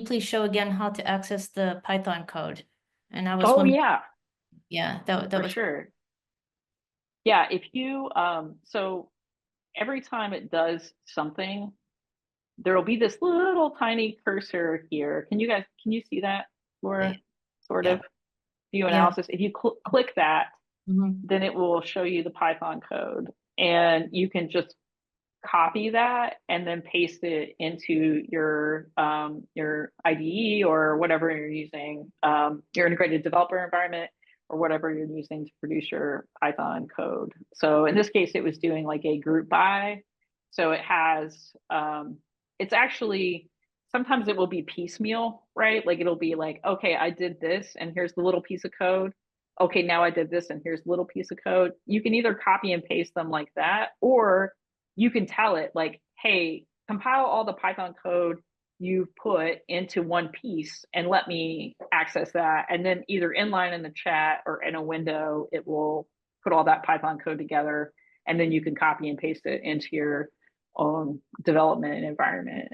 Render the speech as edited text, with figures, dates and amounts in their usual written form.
please show again how to access the Python code? And I was Oh wondering, yeah, yeah, that for was, sure. Yeah, if you so every time it does something, there'll be this little tiny cursor here. Can you see that, Laura? Sort yeah, of view yeah. analysis. If you click that, Mhm. then it will show you the Python code, and you can just copy that and then paste it into your IDE or whatever you're using, your integrated developer environment or whatever you're using to produce your Python code. So in this case, it was doing like a group by. So it has, it's actually, sometimes it will be piecemeal, right? Like it'll be like, okay, I did this and here's the little piece of code. Okay, now I did this and here's the little piece of code. You can either copy and paste them like that, or you can tell it like, hey, compile all the Python code you've put into one piece and let me access that. And then either inline in the chat or in a window, it will put all that Python code together. And then you can copy and paste it into your own development environment.